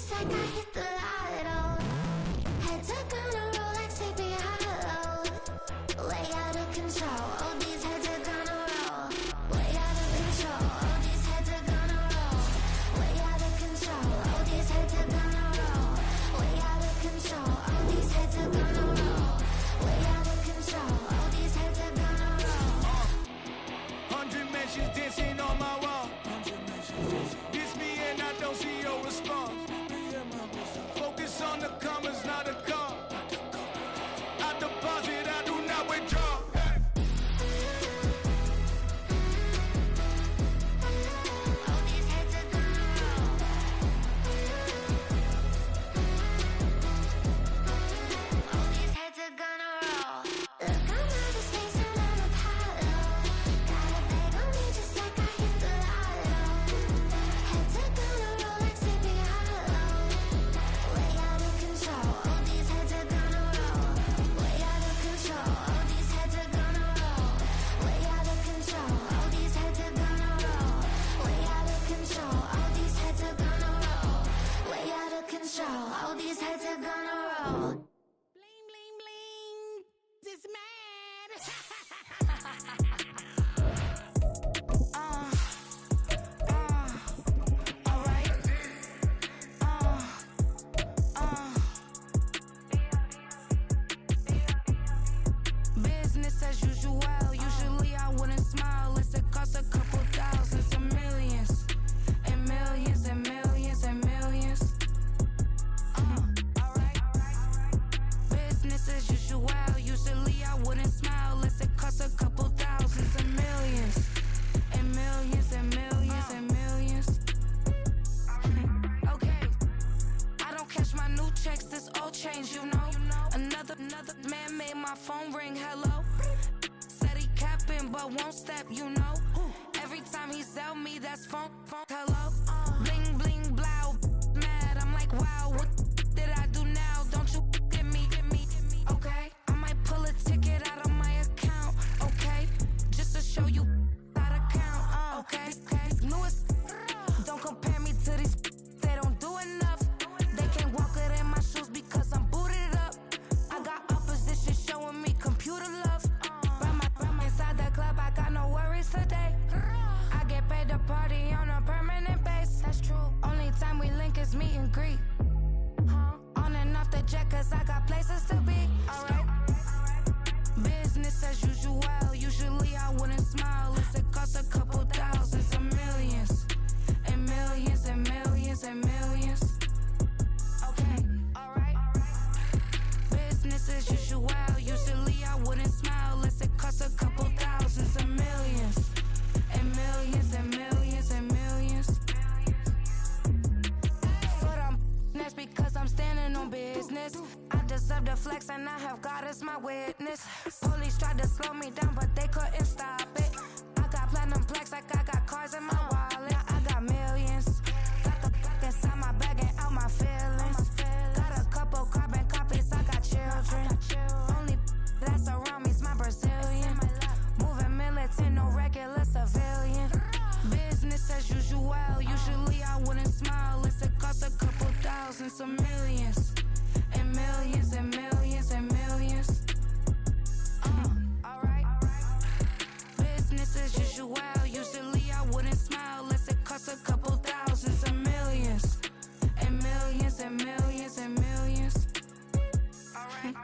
just like I hit the lotto. Head to gonna roll like Sleepy Hollow. Way out of control, all these heads are gonna roll. Way out of control, all these heads are gonna roll. Way out of control, all these heads are gonna roll. Way out of control, all these heads are gonna roll. Way out of control, all these heads are gonna roll. 100 mansions dancing on my wall. This me and I don't see your response. Focus on the commas, not the call. I deposit, I do not withdraw. All these heads are gonna roll. All these heads are gonna roll. Look, I'm out of space and I'm Apollo. Got a bag on me just like I hit the lotto. Heads are gonna roll like Sleepy Hollow. Way out of control, all these heads are gonna roll. Way out of control, all these heads are gonna roll. Way out of control, all these heads are gonna roll. Way out of control, all these heads are gonna roll. Way out of control, all these heads are gonna roll. Bling, bling, bling. This man. Alright. Business as usual. Usually I wouldn't smile unless it costs a couple thousands and millions. And millions and millions and millions. Alright. Business as usual. Usually I wouldn't smile unless it costs a couple thousands and millions. And millions and millions and millions. Okay. I don't cash my new checks, this old change, you know. Another man made my phone ring, hello. Said he capping but won't step, you know. Every time he sell me, that's phone, hello. Bling, bling, blow, mad, I'm like, wow, what did I do now? Don't you get me, okay? I might pull a ticket out of my account, okay? Just to show you how to count, okay? Newest, don't compare me to these, they don't do enough. They can't walk it in my shoes because I'm booted up. I got opposition showing me computer love. Run inside the club, I got no worries today. I get paid to party on a permanent base. That's true. Only time we link is meet and greet. On and off the jet, cause I got places to be. Alright. Business as usual. Usually I wouldn't smile unless it costs a couple thousands and millions. And millions and millions and millions. Okay, alright. Business as usual. Usually I wouldn't smile unless it costs a couple thousands and millions. And millions and millions and millions. But that's because I'm standing on business. I deserve the flex and I have God as my witness. Police tried to slow me down but they couldn't stop it. I got platinum plaques like I got cars in my wallet. I got millions. Got the fuck inside my bag and out my feelings. Got a couple carbon copies, I got children. Only that's around me's my Brazilian. Moving militant, no regular civilian. Business as usual. Usually I wouldn't smile unless it costs a couple thousands of millions. And millions and millions and millions. Alright. Business as usual. Usually I wouldn't smile unless it costs a couple thousands of millions. And millions and millions and millions. Alright.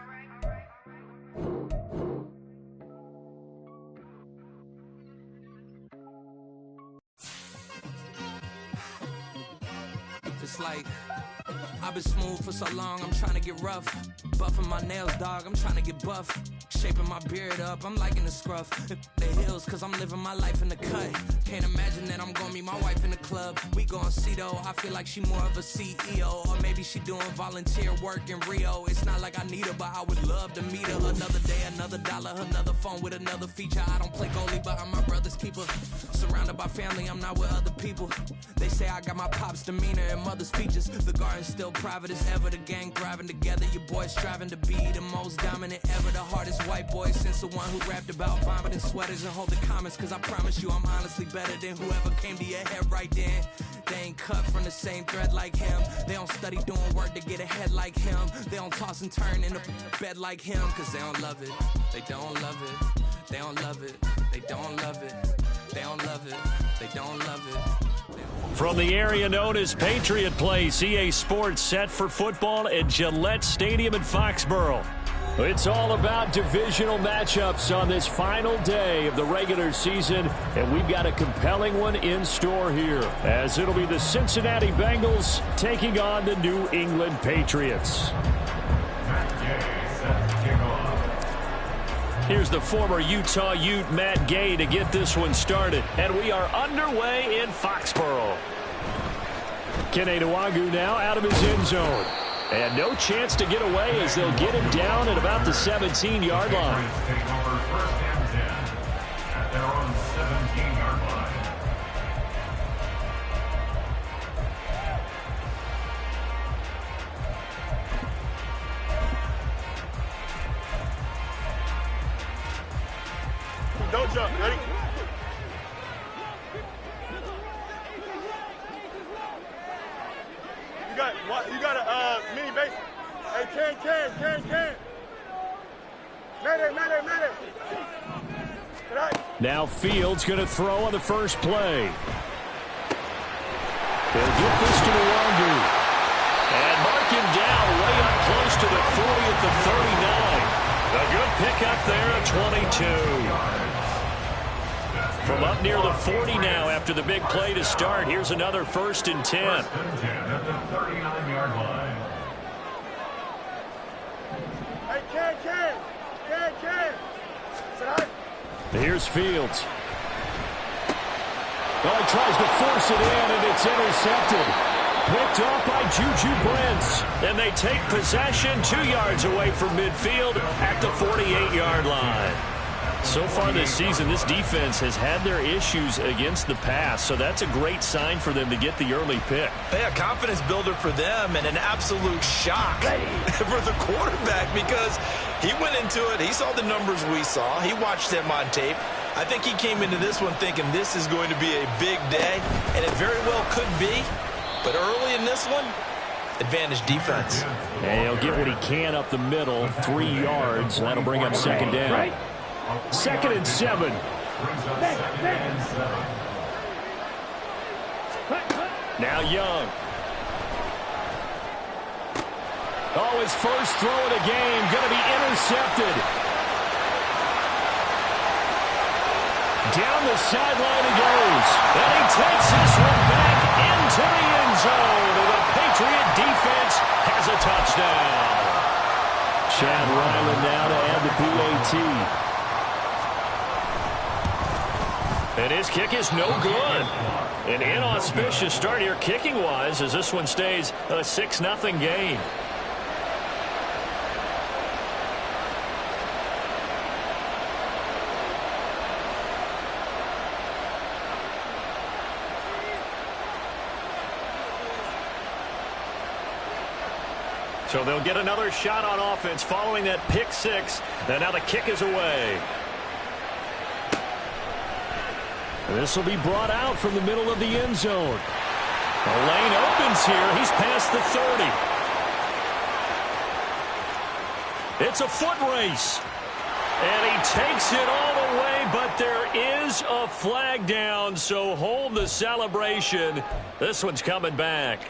It's like I've been smooth for so long, I'm trying to get rough. Buffing my nails, dog, I'm trying to get buff. Shaping my beard up, I'm liking the scruff. The hills, cause I'm living my life in the cut. Can't imagine that I'm gonna meet my wife in the club. We gon' see though, I feel like she more of a CEO. Or maybe she doing volunteer work in Rio. It's not like I need her, but I would love to meet her. Another day, another dollar, another phone with another feature. I don't play goalie, but I'm my brother's keeper. Surrounded by family, I'm not with other people. They say I got my pop's demeanor and mother other's features. The garden's still private as ever. The gang thriving together. Your boys striving to be the most dominant ever. The hardest white boy since the one who rapped about vomiting sweaters and hold the comments. Cause I promise you I'm honestly better than whoever came to your head right then. They ain't cut from the same thread like him. They don't study doing work to get ahead like him. They don't toss and turn in the bed like him. Cause they don't love it. They don't love it. They don't love it. They don't love it. They don't love it. They don't love it. From the area known as Patriot Place, EA Sports set for football at Gillette Stadium in Foxborough. It's all about divisional matchups on this final day of the regular season, and we've got a compelling one in store here, as it'll be the Cincinnati Bengals taking on the New England Patriots. Here's the former Utah Ute, Matt Gay, to get this one started. And we are underway in Foxborough. Kene Nwangwu now out of his end zone. And no chance to get away as they'll get him down at about the 17-yard line. At their own 17-yard line. Don't jump. Ready? You got a mini base. Hey, can. Mayday. Now Fields going to throw on the first play. They'll get this to Nwangwu. And mark him down way up close to the 40 at the 39. A good pickup there at 22. From up near the 40 now after the big play to start. Here's another 1st and 10. 1st and 10 at the 39-yard line. Hey, can. Here's Fields. Well, he tries to force it in, and it's intercepted. Picked off by Juju Brents. And they take possession 2 yards away from midfield at the 48-yard line. So far this season, this defense has had their issues against the pass, so that's a great sign for them to get the early pick. Yeah, confidence builder for them and an absolute shock for the quarterback because he went into it. He saw the numbers we saw. He watched them on tape. I think he came into this one thinking this is going to be a big day, and it very well could be. But early in this one, advantage defense. And he'll get what he can up the middle, 3 yards. That'll bring up 2nd down. 2nd and 7. Now Young. Oh, his first throw of the game going to be intercepted. Down the sideline he goes. And he takes this one back into the end zone. And the Patriot defense has a touchdown. Chad Ryland now to add the PAT. And his kick is no good. An inauspicious start here kicking-wise as this one stays a 6-0 game. So they'll get another shot on offense following that pick 6. And now the kick is away. This will be brought out from the middle of the end zone. The lane opens here. He's past the 30. It's a foot race. And he takes it all the way, but there is a flag down, so hold the celebration. This one's coming back.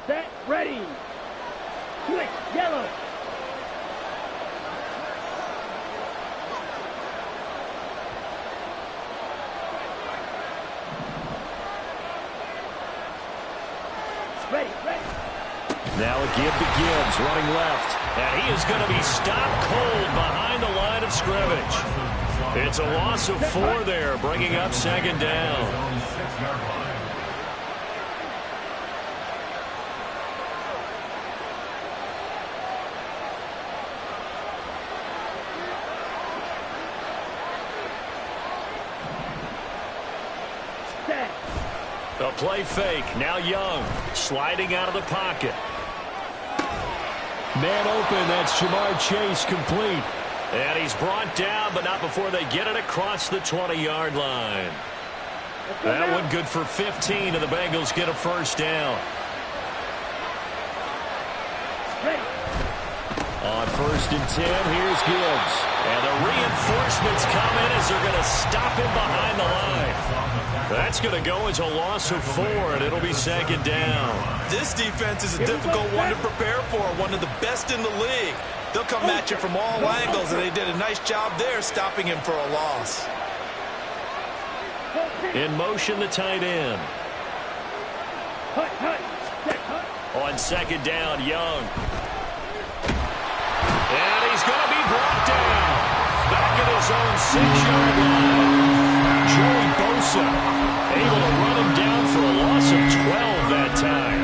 Set, ready. Switch, yellow. Ready. Now a give to Gibbs, running left. And he is going to be stopped cold behind the line of scrimmage. It's a loss of 4 there, bringing up 2nd down. Set. A play fake. Now Young sliding out of the pocket. Man open. That's Jamar Chase complete. And he's brought down, but not before they get it across the 20-yard line. That one good for 15, and the Bengals get a first down. On 1st and 10, here's Gibbs. And the reinforcements come in as they're going to stop him behind the line. That's going to go as a loss of 4, and it'll be 2nd down. This defense is a difficult one to prepare for, one of the best in the league. They'll come at you from all angles, and they did a nice job there stopping him for a loss. In motion, the tight end. On 2nd down, Young. And he's going to be brought down. Back at his own 6-yard line. Joey Bosa able to run him down for a loss of 12 that time.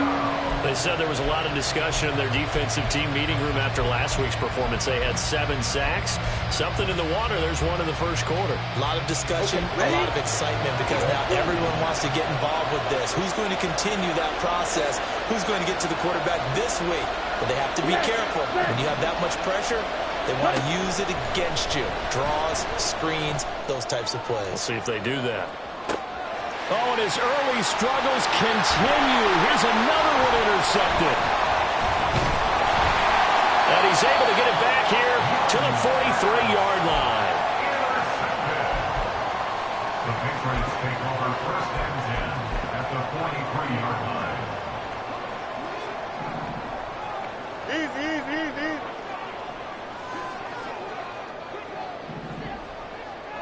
They said there was a lot of discussion in their defensive team meeting room after last week's performance. They had 7 sacks. Something in the water. There's one in the first quarter. A lot of discussion, a lot of excitement because now everyone wants to get involved with this. Who's going to continue that process? Who's going to get to the quarterback this week? But they have to be careful. When you have that much pressure, they want to use it against you. Draws, screens, those types of plays. We'll see if they do that. Oh, and his early struggles continue. Here's another one intercepted. And he's able to get it back here to the 43-yard line. The Patriots take over 1st and 10 at the 43-yard line. Easy.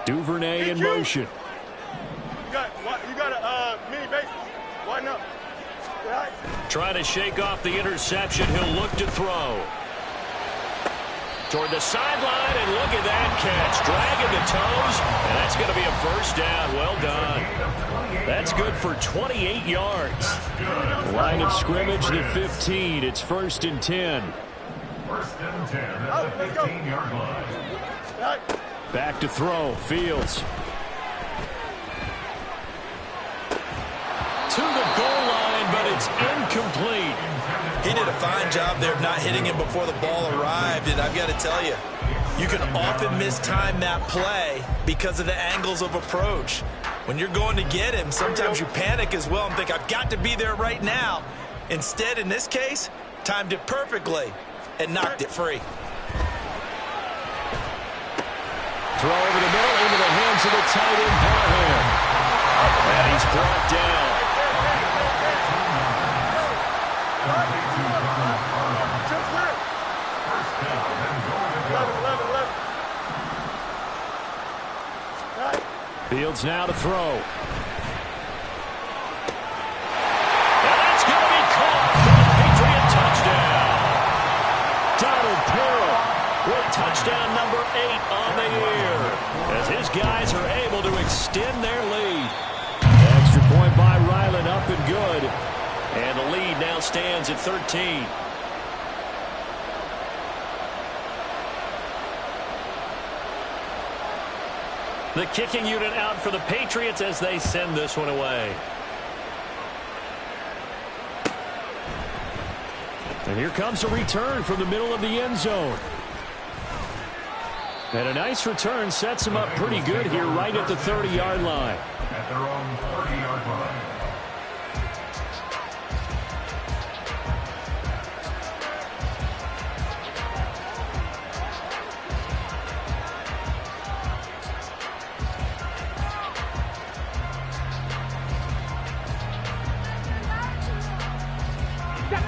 Duvernay in motion. You got a mini base. Why not? Right. Trying to shake off the interception. He'll look to throw. Toward the sideline, and look at that catch. Dragging the toes, and that's going to be a first down. Well done. That's good for 28 yards. Line of scrimmage, the 15. It's 1st and 10. 1st and 10 at the 15-yard line. Right. Back to throw. Fields. To the goal line, but it's incomplete. He did a fine job there of not hitting him before the ball arrived, and I've got to tell you, you can often mistime that play because of the angles of approach. When you're going to get him, sometimes you panic as well and think, I've got to be there right now. Instead, in this case, timed it perfectly and knocked it free. Throw over the middle into the hands of the tight end, Parham. And he's brought down. Fields now to throw. And that's going to be caught for the Patriot touchdown. Donald Perry with touchdown number 8 on the year as his guys are able to extend their lead. Extra point by Ryland, up and good. And the lead now stands at 13. The kicking unit out for the Patriots as they send this one away. And here comes a return from the middle of the end zone. And a nice return sets them up pretty good here right at the 30-yard line. At their own 30-yard line.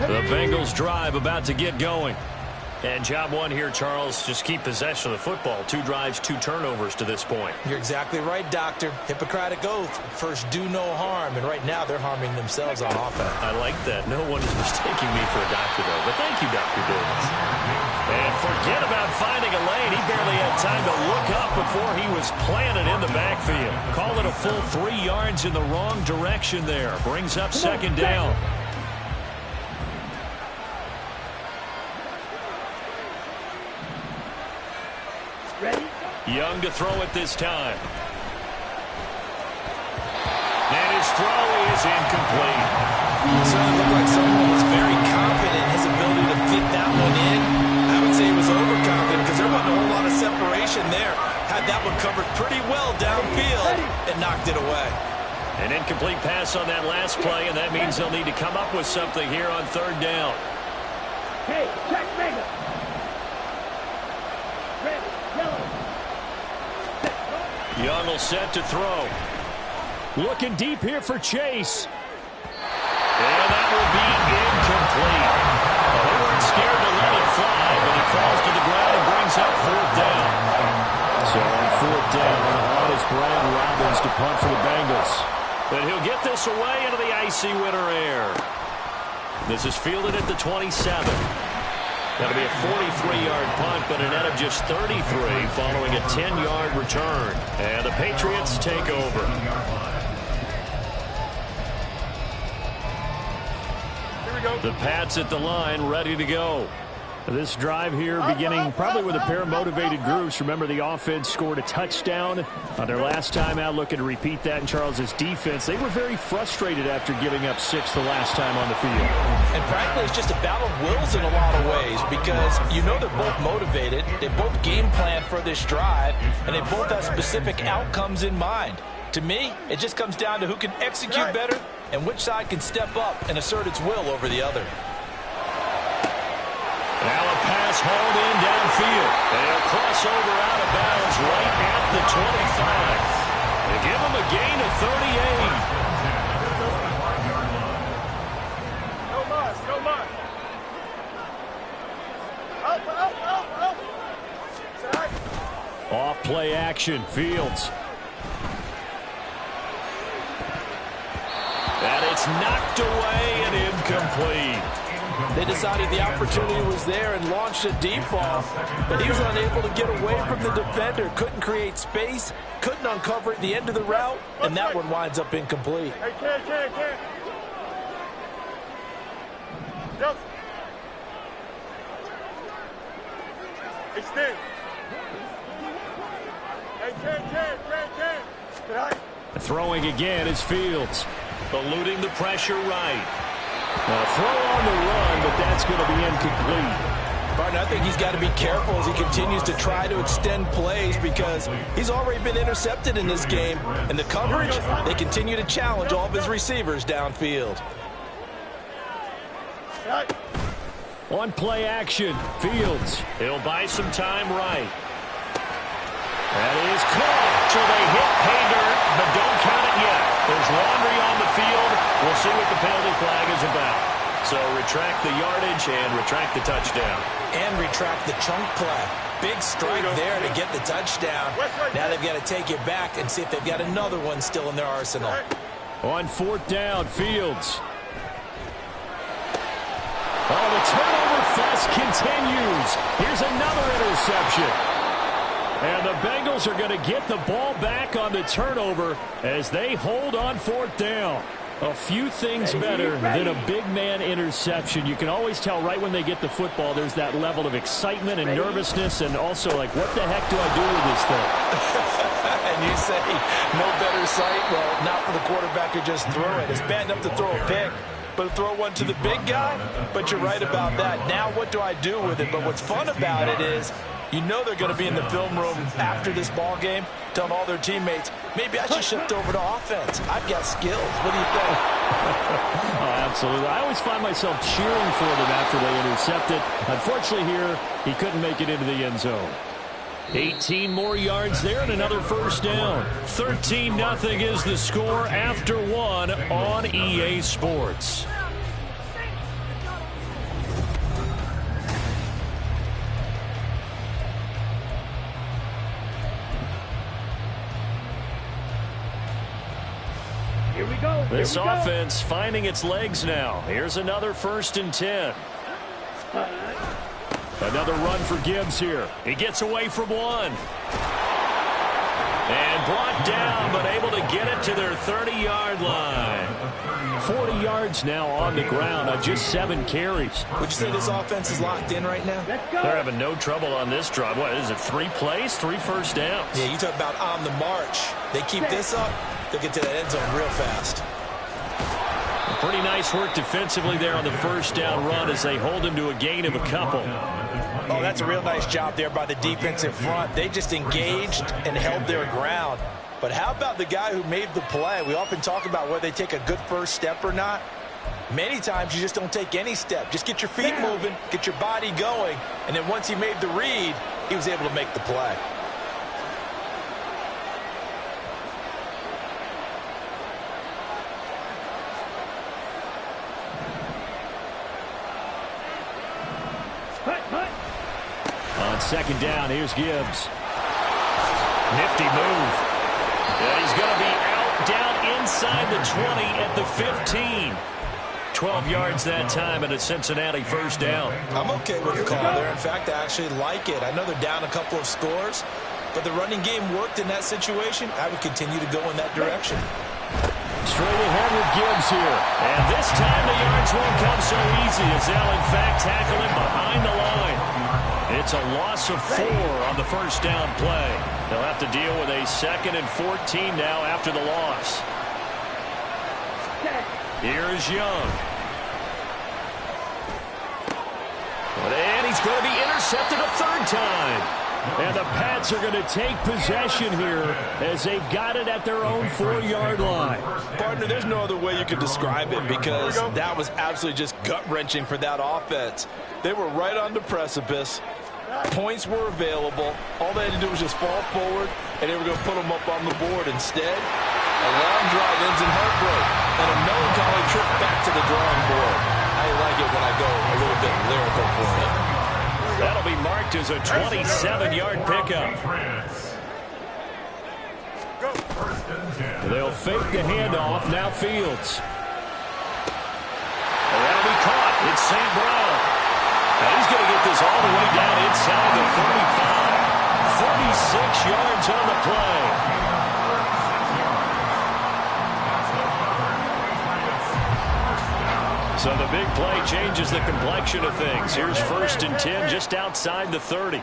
The Bengals drive about to get going. And job one here, Charles, just keep possession of the football. 2 drives, 2 turnovers to this point. You're exactly right, Doctor. Hippocratic oath. First, do no harm. And right now, they're harming themselves on offense. I like that. No one is mistaking me for a doctor, though. But thank you, Dr. Davis. And forget about finding a lane. He barely had time to look up before he was planted in the backfield. Call it a full 3 yards in the wrong direction there. Brings up 2nd down. Young to throw it this time. And his throw is incomplete. So it looked like someone was very confident in his ability to fit that one in. I would say he was overconfident because there wasn't a whole lot of separation there. Had that one covered pretty well downfield and knocked it away. An incomplete pass on that last play, and that means they'll need to come up with something here on third down. Hey, check Vega. Red, yellow. Young will set to throw. Looking deep here for Chase. And that will be incomplete. Well, they weren't scared to let it fly, but it falls to the ground and brings up fourth down. So on fourth down, on is Brad Robbins to punt for the Bengals. But he'll get this away into the icy winter air. This is fielded at the 27. That'll be a 43-yard punt, but a net of just 33 following a 10-yard return. And the Patriots take over. The Pats at the line, ready to go. This drive here beginning probably with a pair of motivated groups. Remember, the offense scored a touchdown on their last time out, looking to repeat that in Charles's defense. They were very frustrated after giving up 6 the last time on the field. And frankly, it's just a battle of wills in a lot of ways because you know they're both motivated. They both game plan for this drive, and they both have specific outcomes in mind. To me, it just comes down to who can execute better and which side can step up and assert its will over the other. Now a pass hauled in downfield. They'll cross over out of bounds right at the 25. They give him a gain of 38. No mas, no mas. Up. Side. Off play action, Fields. And it's knocked away and incomplete. They decided the opportunity was there and launched a deep ball, but he was unable to get away from the defender, couldn't create space, couldn't uncover at the end of the route, and that one winds up incomplete. Hey, Ken. Yep. Extend. Hey, Ken. Can I? Throwing again is Fields. Eluding the pressure right. Now, throw on the run, but that's going to be incomplete. Barton, I think he's got to be careful as he continues to try to extend plays because he's already been intercepted in this game. And the coverage, they continue to challenge all of his receivers downfield. On play action, Fields. He'll buy some time right. That is caught. So they hit pay dirt, but don't count it yet. There's laundry on the field. We'll see what the penalty flag is about. So retract the yardage and retract the touchdown. And retract the chunk play. Big strike there to get the touchdown. Now they've got to take it back and see if they've got another one still in their arsenal. On fourth down, Fields. Oh, the turnover fest continues. Here's another interception. And the Bengals are going to get the ball back on the turnover as they hold on fourth down. A few things better than a big man interception. You can always tell right when they get the football, there's that level of excitement and nervousness and also like, what the heck do I do with this thing? And you say, no better sight? Well, not for the quarterback who just threw it. It's bad enough to throw a pick, but to throw one to the big guy? But you're right about that. Now what do I do with it? But what's fun about it is, you know they're going to be in the film room after this ball game, telling all their teammates, maybe I should shift over to offense. I've got skills. What do you think? Oh, absolutely. I always find myself cheering for them after they intercept it. Unfortunately here, he couldn't make it into the end zone. 18 more yards there and another first down. 13-0 is the score after one on EA Sports. Here we go. This offense finding its legs now. Here's another 1st and 10. Another run for Gibbs here. He gets away from one. And brought down, but able to get it to their 30-yard line. 40 yards now on the ground on just 7 carries. Would you say this offense is locked in right now? They're having no trouble on this drive. What is it, 3 plays, 3 first downs? Yeah, you talk about on the march. They keep this up, They'll get to that end zone real fast. Pretty nice work defensively there on the first down run as they hold him to a gain of a couple. Oh, that's a real nice job there by the defensive front. They just engaged and held their ground. But how about the guy who made the play? We often talk about whether they take a good first step or not. Many times you just don't take any step. Just get your feet moving, get your body going, and then once he made the read, he was able to make the play. On second down, here's Gibbs. Nifty move. Yeah, he's going to be out, down inside the 20 at the 15. 12 yards that time and a Cincinnati first down. I'm okay with the call there. In fact, I actually like it. I know they're down a couple of scores, but the running game worked in that situation. I would continue to go in that direction. Straight ahead with Gibbs here. And this time the yards won't come so easy as they'll in fact tackle him behind the line. It's a loss of 4 on the first down play. They'll have to deal with a 2nd and 14 now after the loss. Here's Young. And he's going to be intercepted a 3rd time. And the Pats are going to take possession here as they've got it at their own 4-yard line. Partner, there's no other way you could describe it because that was absolutely just gut-wrenching for that offense. They were right on the precipice. Points were available. All they had to do was just fall forward, and they were going to put them up on the board. Instead, a long drive ends in heartbreak and a melancholy trip back to the drawing board. I like it when I go a little bit lyrical for it. That'll be marked as a 27-yard pickup. They'll fake the handoff. Now Fields. And that'll be caught. It's St. Brown. And he's going to get this all the way down inside the 45. 46 yards on the play. So the big play changes the complexion of things. Here's 1st and 10 just outside the 30.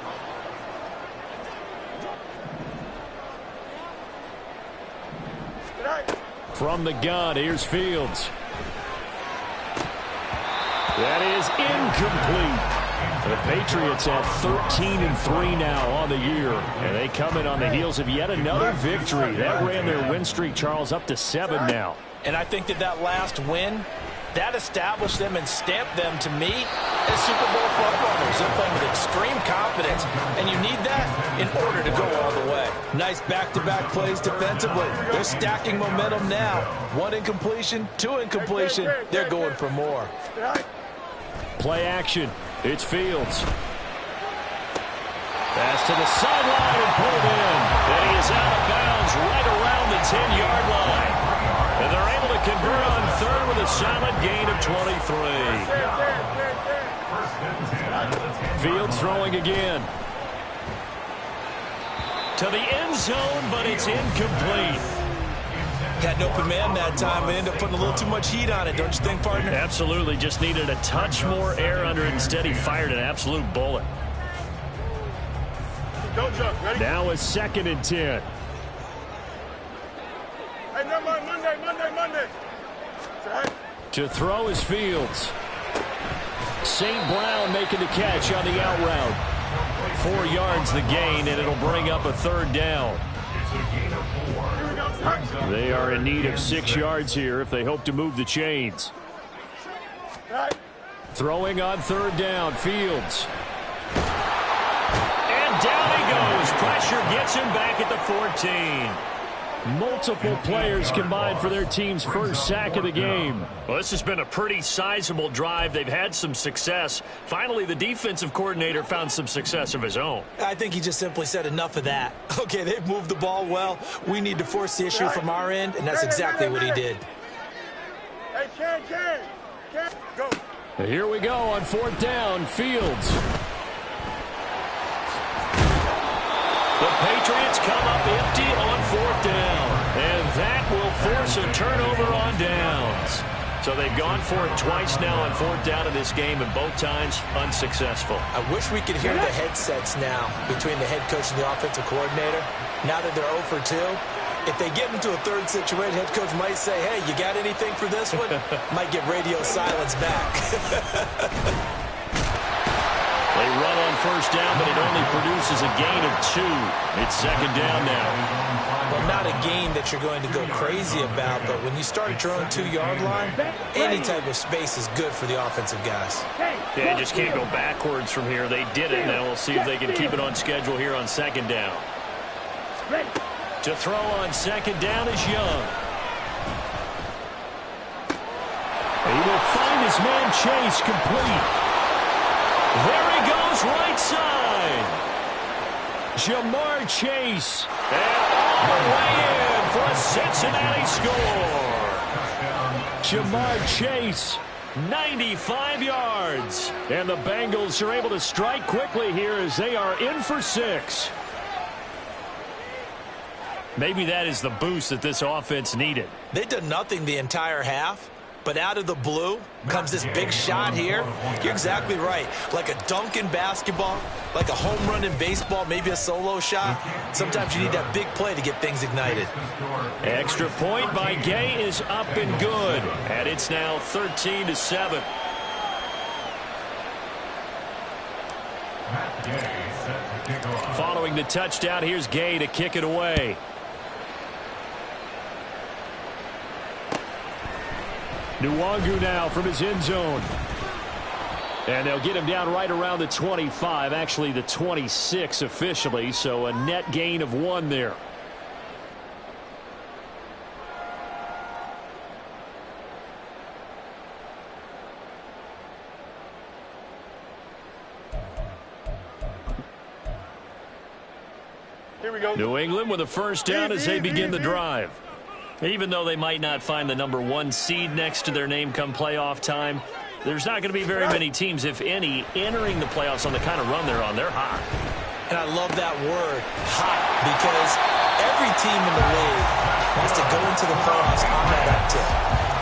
From the gun, here's Fields. That is incomplete. The Patriots at 13-3 now on the year. And they come in on the heels of yet another victory. That ran their win streak, Charles, up to 7 now. And I think that last win, that established them and stamped them, to me, as Super Bowl frontrunners. They're playing with extreme confidence, and you need that in order to go all the way. Nice back-to-back plays defensively. They're stacking momentum now. 1 incompletion, 2 incompletion. They're going for more. Play action. It's Fields. Pass to the sideline and put it in. And he is out of bounds right around the 10-yard line. And they're able to convert on 3rd with a solid gain of 23. Fields throwing again. To the end zone, but it's incomplete. Had an open man that time, but ended up putting a little too much heat on it, don't you think, partner? Absolutely. Just needed a touch more air under it. Instead, he fired an absolute bullet. Don't jump. Ready? Now a 2nd and 10. Hey, no, Monday. To throw is Fields. St. Brown making the catch on the out route. 4 yards the gain, and it'll bring up a 3rd down. They are in need of 6 yards here if they hope to move the chains. Throwing on 3rd down, Fields. And down he goes. Pressure gets him back at the 14. Multiple players combined for their team's first sack of the game. Well, this has been a pretty sizable drive. They've had some success. Finally, the defensive coordinator found some success of his own. I think he just simply said enough of that. Okay, they've moved the ball well. We need to force the issue from our end, and that's exactly what he did. Hey, Ken, go. Here we go on 4th down, Fields. The Patriots come up empty on 4th down, and that will force a turnover on downs. So they've gone for it twice now on 4th down in this game, and both times unsuccessful. I wish we could hear the headsets now between the head coach and the offensive coordinator. Now that they're 0 for 2, If they get into a third situation, head coach might say, hey, you got anything for this one? Might get radio silence back. They run on first down, but it only produces a gain of 2. It's second down now. Well, not a gain that you're going to go crazy about, but when you start at your own 2-yard line, any type of space is good for the offensive guys. Yeah, just can't go backwards from here. They did it. Now we'll see if they can keep it on schedule here on second down. To throw on second down is Young. He will find his man Chase complete. There he goes, right side. Jamar Chase. And all the way in for a Cincinnati score. Jamar Chase, 95 yards. And the Bengals are able to strike quickly here as they are in for 6. Maybe that is the boost that this offense needed. They did nothing the entire half. But out of the blue comes this big shot here. You're exactly right. Like a dunk in basketball, like a home run in baseball, maybe a solo shot. Sometimes you need that big play to get things ignited. Extra point by Gay is up and good. And it's now 13-7. Following the touchdown, here's Gay to kick it away. Nwangu now from his end zone. And they'll get him down right around the 25, actually the 26 officially, so a net gain of 1 there. Here we go. New England with a first down as they begin the drive. Even though they might not find the number 1 seed next to their name come playoff time, there's not going to be very many teams, if any, entering the playoffs on the kind of run they're on. They're hot. And I love that word, hot, because every team in the league wants to go into the playoffs on that uptick.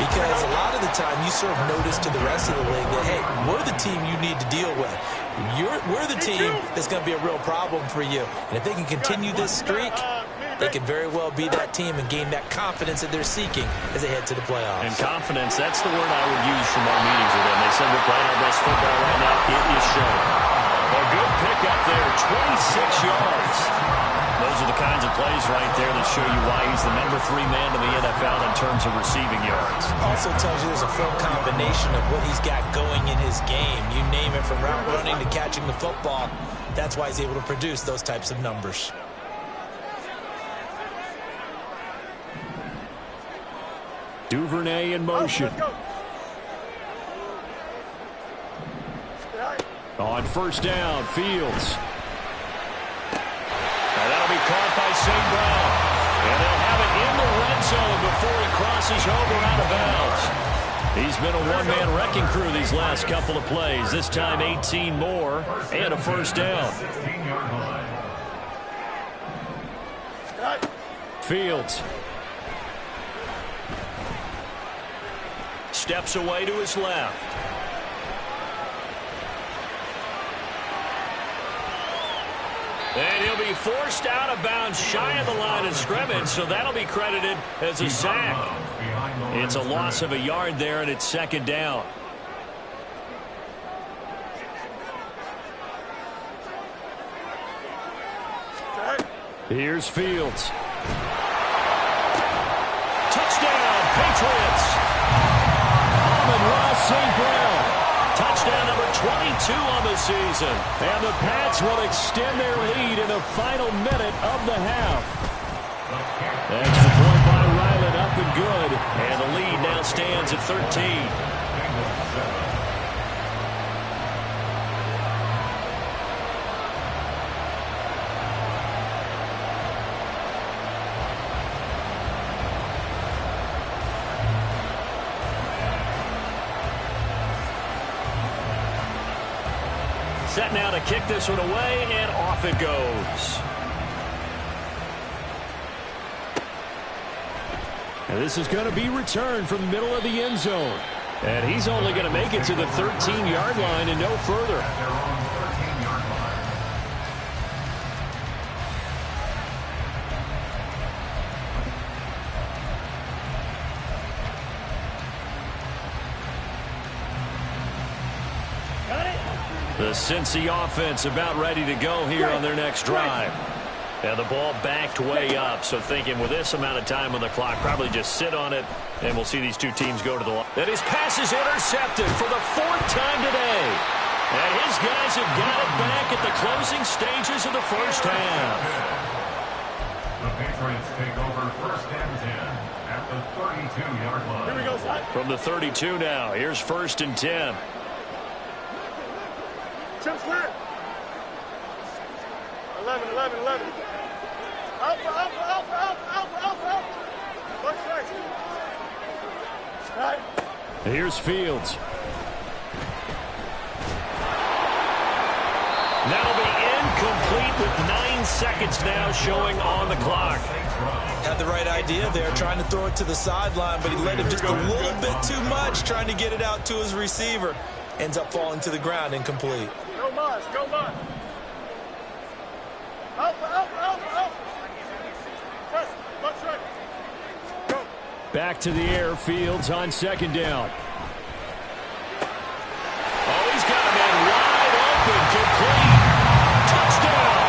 Because a lot of the time you serve notice to the rest of the league that, hey, we're the team you need to deal with. We're the team that's going to be a real problem for you. And if they can continue this streak, they could very well be that team and gain that confidence that they're seeking as they head to the playoffs. And confidence, that's the word I would use from our meetings with them. They said we're playing our best football right now. It is showing. A good pickup there, 26 yards. Those are the kinds of plays right there that show you why he's the number 3 man in the NFL in terms of receiving yards. Also tells you there's a full combination of what he's got going in his game. You name it, from route running to catching the football. That's why he's able to produce those types of numbers. Duvernay in motion. On first down, Fields. And that'll be caught by St. Brown. And they'll have it in the red zone before he crosses over out of bounds. He's been a one-man wrecking crew these last couple of plays. This time 18 more and a first down. Fields. Steps away to his left. And he'll be forced out of bounds shy of the line of scrimmage, so that'll be credited as a sack. It's a loss of a yard there, and it's second down. Here's Fields. Touchdown, Patriots. Ross St. Brown. Touchdown number 22 on the season. And the Pats will extend their lead in the final minute of the half. Extra point by Ryland, up and good. And the lead now stands at 13. Set now to kick this one away, and off it goes. And this is going to be returned from the middle of the end zone. And he's only going to make it to the 13-yard line and no further. The Cincy offense about ready to go here on their next drive. Now the ball backed way up, so thinking with this amount of time on the clock, probably just sit on it, and we'll see these two teams go to the line. And his pass is intercepted for the 4th time today. And his guys have got it back at the closing stages of the first half. The Patriots take over first and 10 at the 32-yard line. Here we go, son. From the 32 now, here's 1st and 10. Jump slant. 11, 11, 11. Alpha, alpha, alpha, alpha, alpha, alpha, alpha. What's right? Right. Here's Fields. That'll be incomplete with 9 seconds now showing on the clock. Had the right idea there, trying to throw it to the sideline, but he let him just a little bit too much, trying to get it out to his receiver. Ends up falling to the ground, incomplete. Go Mars, go Mars. Alpha, alpha, alpha, alpha. First, what's right? Go. Back to the air, Fields on 2nd down. Oh, he's got a man wide open, complete. Touchdown!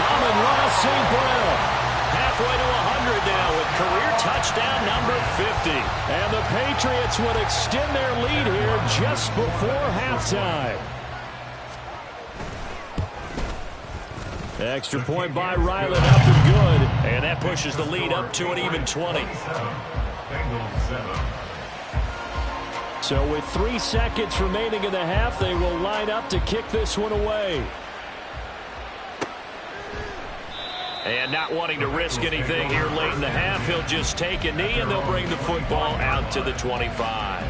Amon-Ra St. Brown. Halfway to 100 now with career touchdown number 50. And the Patriots would extend their lead here just before halftime. Extra point by Ryland up and good. And that pushes the lead up to an even 20. So with 3 seconds remaining in the half, they will line up to kick this one away. And not wanting to risk anything here late in the half, he'll just take a knee, and they'll bring the football out to the 25.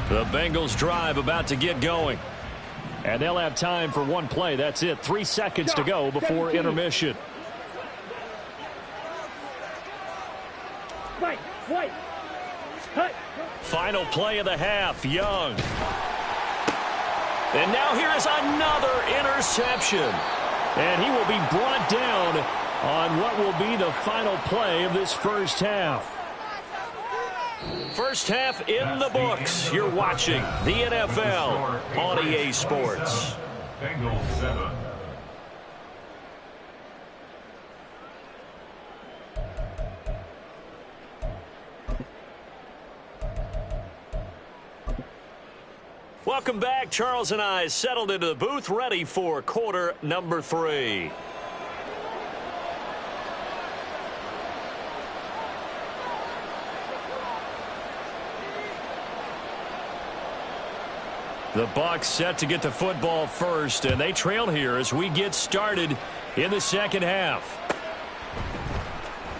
The Bengals drive about to get going. And they'll have time for one play. That's it. 3 seconds to go before intermission. White. Cut. Final play of the half, Young. And now here is another interception. And he will be brought down on what will be the final play of this first half. First half in the books. You're watching the NFL on EA Sports. Bengals 7. Welcome back. Charles and I settled into the booth, ready for quarter number 3. The Bucs set to get the football first, and they trail here as we get started in the second half.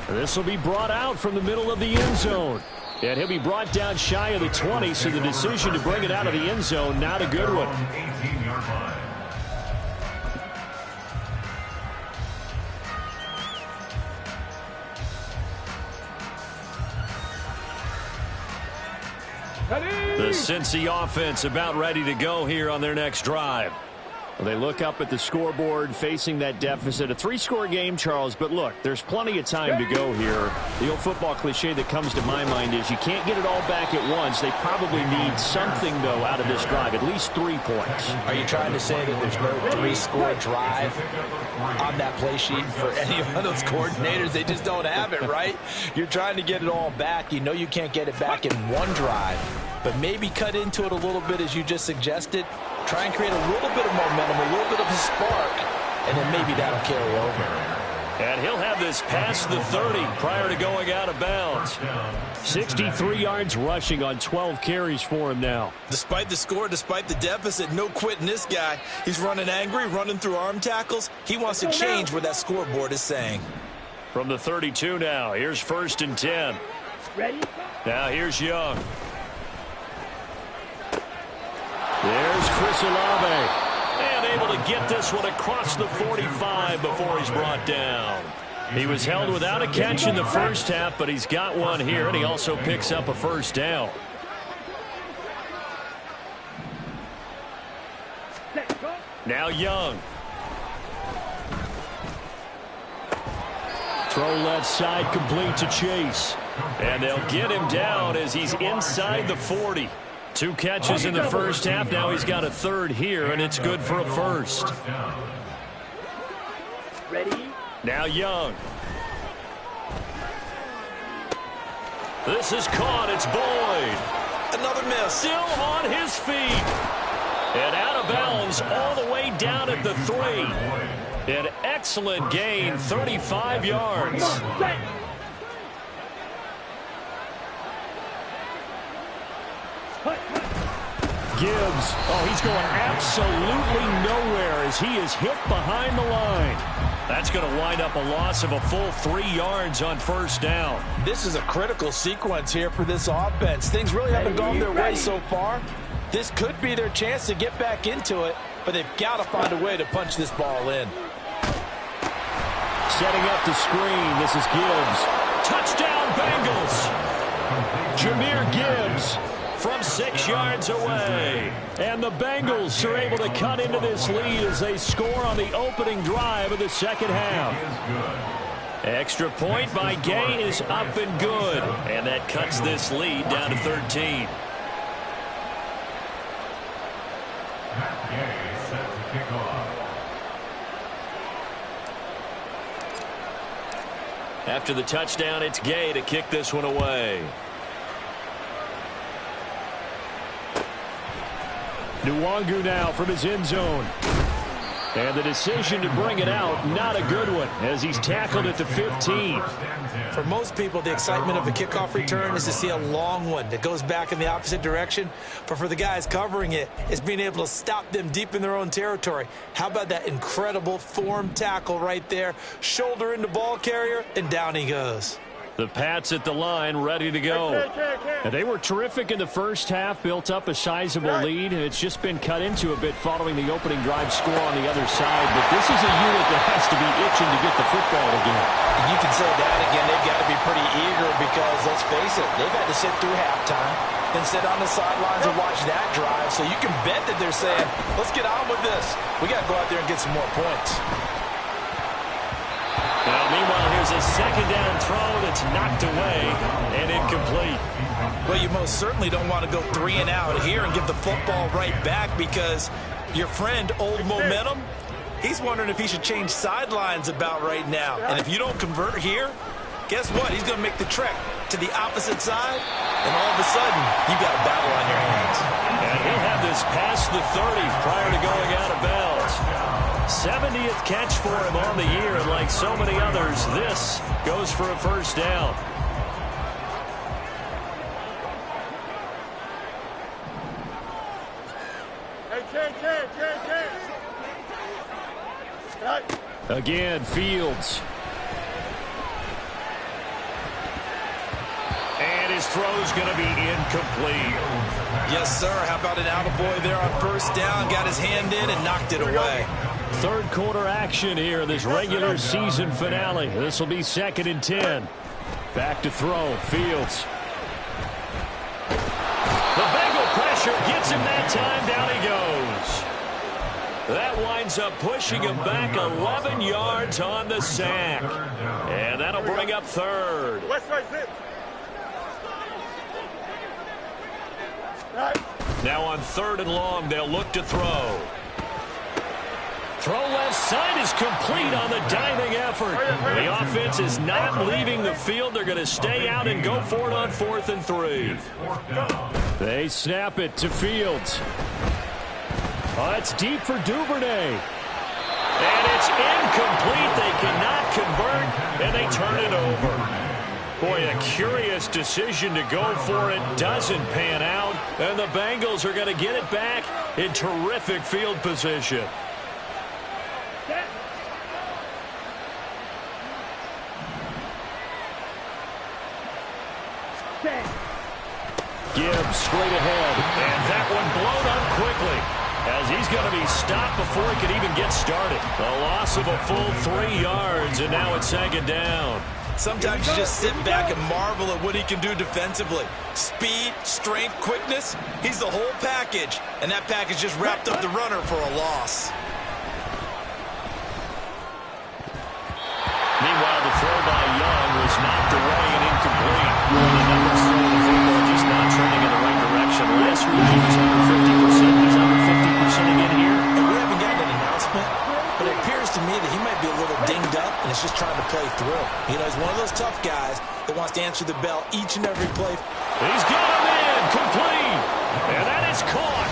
This will be brought out from the middle of the end zone. And he'll be brought down shy of the 20, so the decision to bring it out of the end zone, not a good one. 18-yard line. The Cincy offense about ready to go here on their next drive. Well, they look up at the scoreboard facing that deficit. A 3-score game, Charles, but look, there's plenty of time to go here. The old football cliche that comes to my mind is you can't get it all back at once. They probably need something, though, out of this drive, at least 3 points. Are you trying to say that there's no 3-score drive on that play sheet for any of those coordinators? They just don't have it, right? You're trying to get it all back. You know you can't get it back in one drive, but maybe cut into it a little bit as you just suggested. Try and create a little bit of momentum, a little bit of a spark, and then maybe that'll carry over. And he'll have this past the 30 prior to going out of bounds. 63 yards rushing on 12 carries for him now. Despite the score, despite the deficit, no quitting this guy. He's running angry, running through arm tackles. He wants to change what that scoreboard is saying. From the 32 now, here's 1st and 10. Ready? Now here's Young. There's Chris Olave. And able to get this one across the 45 before he's brought down. He was held without a catch in the first half, but he's got one here, and he also picks up a first down. Now Young. Throw left side complete to Chase. And they'll get him down as he's inside the 40. 2 catches in the first half. Now he's got a third here, and it's good for a first. Ready? Now Young. This is caught. It's Boyd. Another miss. Still on his feet. And out of bounds all the way down at the 3. An excellent gain, 35 yards. Gibbs, he's going absolutely nowhere as he is hit behind the line. That's going to wind up a loss of a full 3 yards on first down. This is a critical sequence here for this offense. Things really haven't gone their way so far. This could be their chance to get back into it, but they've got to find a way to punch this ball in. Setting up the screen, this is Gibbs. Touchdown, Bengals! Jahmyr Gibbs from 6 yards away. And the Bengals are able to cut into this lead as they score on the opening drive of the second half. Extra point by Gay is up and good. And that cuts this lead down to 13. After the touchdown, it's Gay to kick this one away. Nwangu now from his end zone. And the decision to bring it out, not a good one, as he's tackled at the 15. For most people, the excitement of a kickoff return is to see a long one that goes back in the opposite direction. But for the guys covering it, it's being able to stop them deep in their own territory. How about that incredible form tackle right there? Shoulder into ball carrier, and down he goes. The Pats at the line, ready to go. And they were terrific in the first half, built up a sizable lead, and it's just been cut into a bit following the opening drive score on the other side. But this is a unit that has to be itching to get the football again. You can say that again. They've got to be pretty eager because, let's face it, they've had to sit through halftime, then sit on the sidelines and watch that drive. So you can bet that they're saying, let's get on with this. We got to go out there and get some more points. Now, meanwhile, here's a second down throw that's knocked away and incomplete. Well, you most certainly don't want to go 3 and out here and give the football right back because your friend, Old Momentum, he's wondering if he should change sidelines about right now. And if you don't convert here, guess what? He's going to make the trek to the opposite side, and all of a sudden, you've got a battle on your hands. And he'll have this past the 30 prior to going out of bounds. 70th catch for him on the year, and like so many others, this goes for a first down. Again, Fields. And his throw's going to be incomplete. Yes, sir. How about an attaboy there on first down? Got his hand in and knocked it away. Third quarter action here in this regular season finale. This will be 2nd and 10. Back to throw. Fields. The Bengal pressure gets him that time. Down he goes. That winds up pushing him back 11 yards on the sack. And that'll bring up third. Now on 3rd and long, they'll look to throw. Throw left side is complete on the diving effort. The offense is not leaving the field. They're going to stay out and go for it on 4th and 3. They snap it to Fields. Oh, it's deep for Duvernay. And it's incomplete. They cannot convert, and they turn it over. Boy, a curious decision to go for it. Doesn't pan out. And the Bengals are going to get it back in terrific field position. Gibbs straight ahead. And that one blown up quickly, as he's going to be stopped before he can even get started. A loss of a full 3 yards, and now it's 2nd down. Sometimes you just sit back and marvel at what he can do defensively. Speed, strength, quickness, he's the whole package. And that package just wrapped up the runner for a loss. Meanwhile, the throw by he's just trying to play through. You know, he's one of those tough guys that wants to answer the bell each and every play. He's got him in, complete, and that is caught.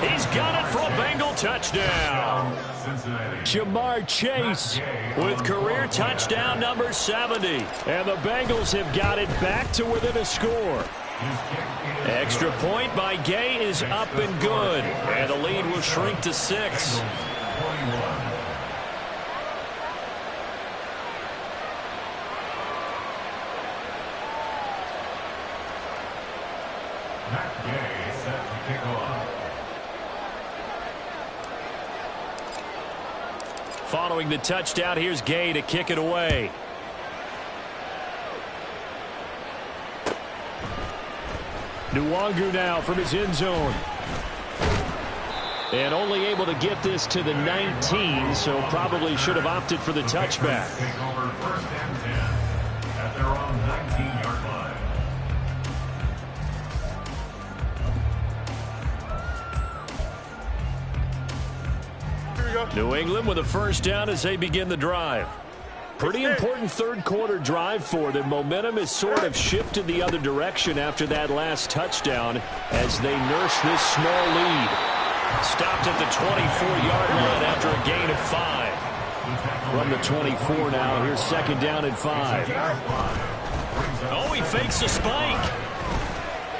He's got it for a Bengal touchdown. Jamar Chase with career touchdown number 70. And the Bengals have got it back to within a score. Extra point by Gay is up and good. And the lead will shrink to 6. Following the touchdown, here's Gay to kick it away. Nwangu now from his end zone. And only able to get this to the 19, so probably should have opted for the touchback. First and 10 at their own 19-yard line. New England with a first down as they begin the drive. Pretty important third quarter drive for them. Momentum has sort of shifted the other direction after that last touchdown as they nurse this small lead. Stopped at the 24-yard line after a gain of 5. From the 24 now, here's second down and 5. Oh, he fakes a spike.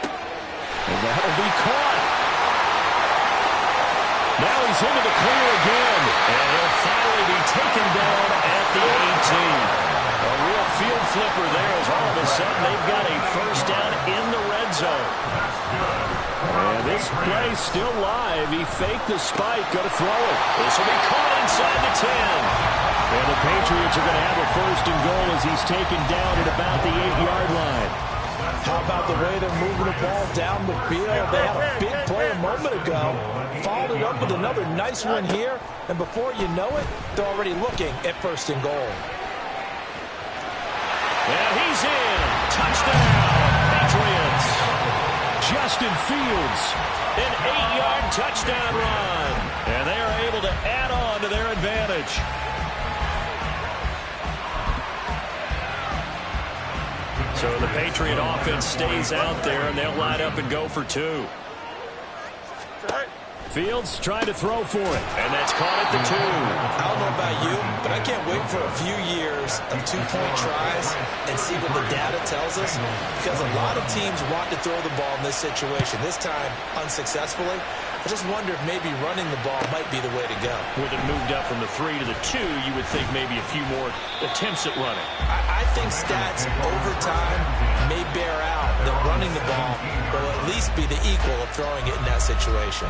And that'll be caught. Now he's into the clear again, and he'll finally be taken down at the 18. A real field flipper there as all of a sudden they've got a first down in the red zone. And this play's still live. He faked the spike, going to throw it. This will be caught inside the 10. And the Patriots are going to have a first and goal as he's taken down at about the 8-yard line. How about the way they're moving the ball down the field? They had a big play a moment ago. Followed it up with another nice one here. And before you know it, they're already looking at first and goal. And he's in. Touchdown, Patriots. Justin Fields, an 8-yard touchdown run. And they are able to add on to their advantage. So the Patriot offense stays out there, and they'll line up and go for 2. Fields trying to throw for it, and that's caught at the 2. I don't know about you, but I can't wait for a few years of 2-point tries and see what the data tells us, because a lot of teams want to throw the ball in this situation. This time, unsuccessfully. I just wonder if maybe running the ball might be the way to go. With it moved up from the 3 to the 2, you would think maybe a few more attempts at running. I think stats over time may bear out that running the ball will at least be the equal of throwing it in that situation.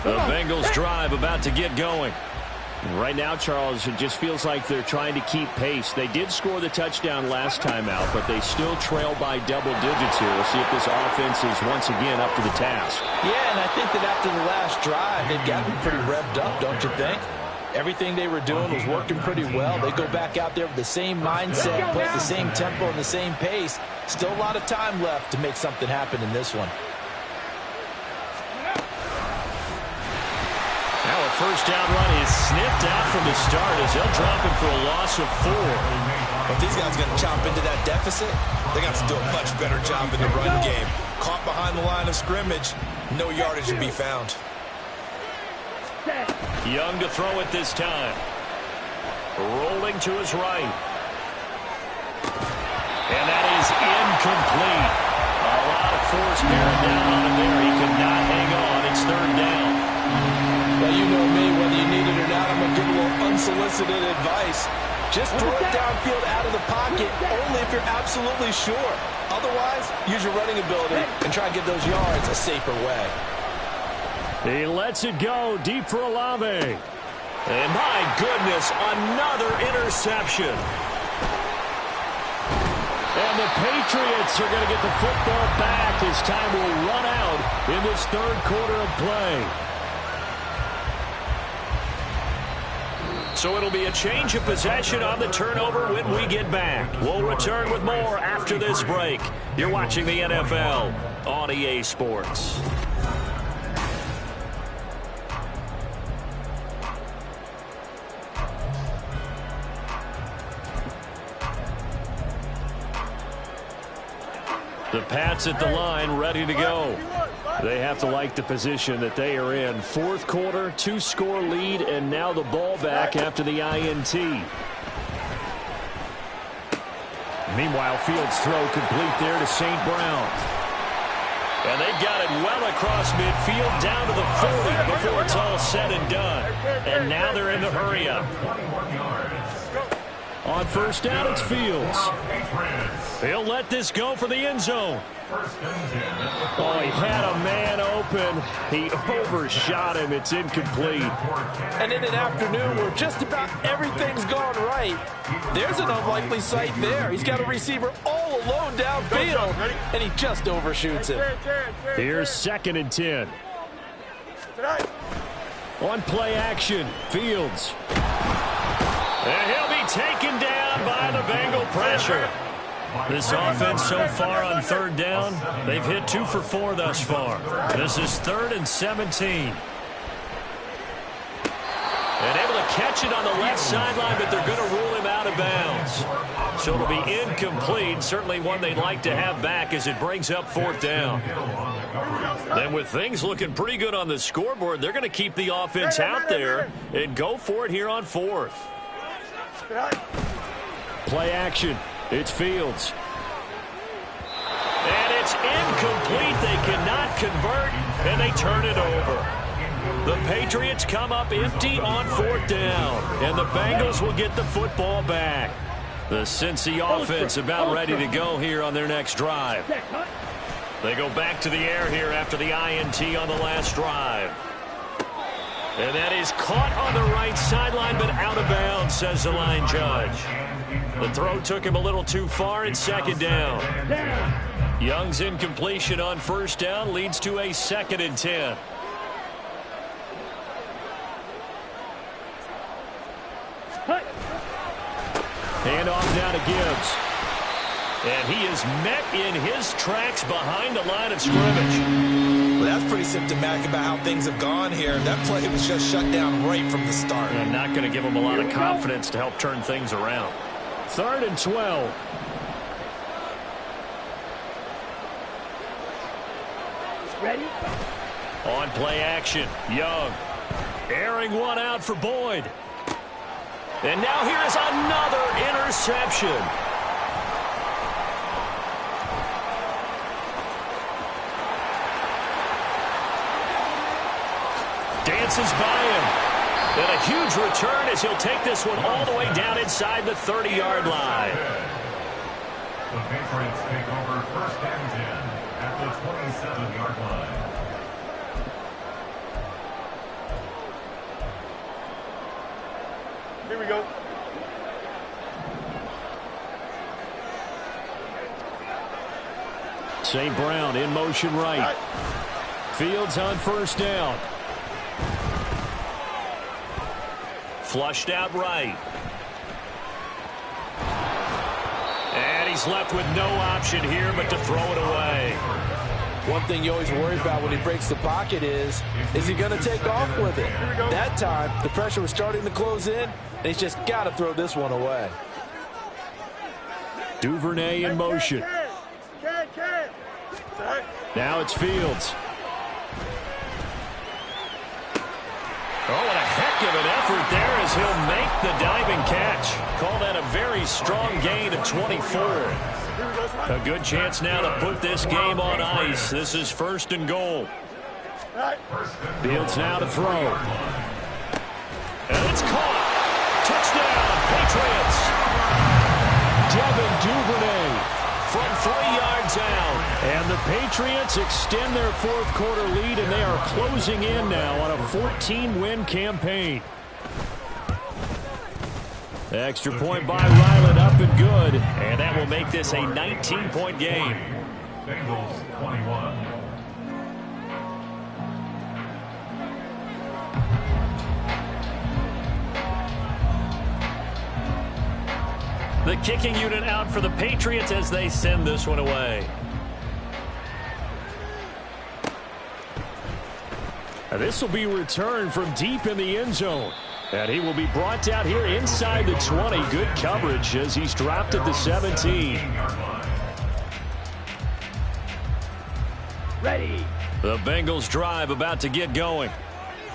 The Bengals drive about to get going. Right now, Charles, it just feels like they're trying to keep pace. They did score the touchdown last time out, but they still trail by double digits here. We'll see if this offense is once again up to the task. Yeah, and I think that after the last drive, they've got to be pretty revved up, don't you think? Everything they were doing was working pretty well. They go back out there with the same mindset, play the same tempo and the same pace. Still a lot of time left to make something happen in this one. Now a first down run is sniffed out from the start as they'll drop him for a loss of 4. If these guys are going to chomp into that deficit, they got to do a much better job in the run game. Caught behind the line of scrimmage, no yardage to be found. Young to throw it this time. Rolling to his right. And that is incomplete. A lot of force bearing down on him there. He could not hang on. It's third down. Well, you know me, whether you need it or not, I'm going to give a little unsolicited advice. Just throw it downfield out of the pocket, only if you're absolutely sure. Otherwise, use your running ability and try and get those yards a safer way. He lets it go deep for Olave. And my goodness, another interception. And the Patriots are going to get the football back as time will run out in this third quarter of play. So it'll be a change of possession on the turnover when we get back. We'll return with more after this break. You're watching the NFL on EA Sports. The Pats at the line, ready to go. They have to like the position that they are in. Fourth quarter, 2-score lead, and now the ball back after the INT. Meanwhile, Fields' throw complete there to St. Brown. And they've got it well across midfield down to the 40 before it's all said and done. And now they're in the hurry-up. On first down, it's Fields. He'll let this go for the end zone. Oh, he had a man open. He overshot him. It's incomplete. And in an afternoon where just about everything's gone right, there's an unlikely sight there. He's got a receiver all alone downfield, and he just overshoots it. Here's 2nd and 10. On play action, Fields. And he'll be taken down by the Bengal pressure. This offense so far on 3rd down, they've hit 2 for 4 thus far. This is 3rd and 17. And able to catch it on the left sideline, but they're going to rule him out of bounds. So it'll be incomplete, certainly one they'd like to have back as it brings up 4th down. Then with things looking pretty good on the scoreboard, they're going to keep the offense out there and go for it here on 4th. Play action. It's Fields. And it's incomplete. They cannot convert, and they turn it over. The Patriots come up empty on 4th down, and the Bengals will get the football back. The Cincy offense about ready to go here on their next drive. They go back to the air here after the INT on the last drive. And that is caught on the right sideline, but out of bounds, says the line judge. The throw took him a little too far. It's 2nd down. Young's incompletion on 1st down leads to a 2nd and 10. Hand off down to Gibbs. And he is met in his tracks behind the line of scrimmage. Well, that's pretty symptomatic about how things have gone here. That play was just shut down right from the start. And not going to give him a lot of confidence to help turn things around. 3rd and 12. Ready? On play action, Young. Airing one out for Boyd. And now here is another interception. Dances by him. And a huge return as he'll take this one all the way down inside the 30-yard line. The Patriots take over 1st and 10 at the 27-yard line. Here we go. St. Brown in motion right. Fields on 1st down. Flushed out right. And he's left with no option here but to throw it away. One thing you always worry about when he breaks the pocket is he going to take off with it? That time, the pressure was starting to close in, and he's just got to throw this one away. Duvernay in motion. Now it's Fields. Oh, and a heck of an effort there as he'll make the diving catch. Call that a very strong gain of 24. A good chance now to put this game on ice. This is 1st and goal. Fields now to throw. And it's caught. Touchdown, Patriots. Devin Duvernay from 3 yards out. And the Patriots extend their 4th quarter lead, and they are closing in now on a 14-win campaign. Extra point by Ryland, up and good. And that will make this a 19-point game. Bengals 21. The kicking unit out for the Patriots as they send this one away. This will be returned from deep in the end zone. And he will be brought out here inside the 20. Good coverage as he's dropped at the 17. The Bengals drive about to get going.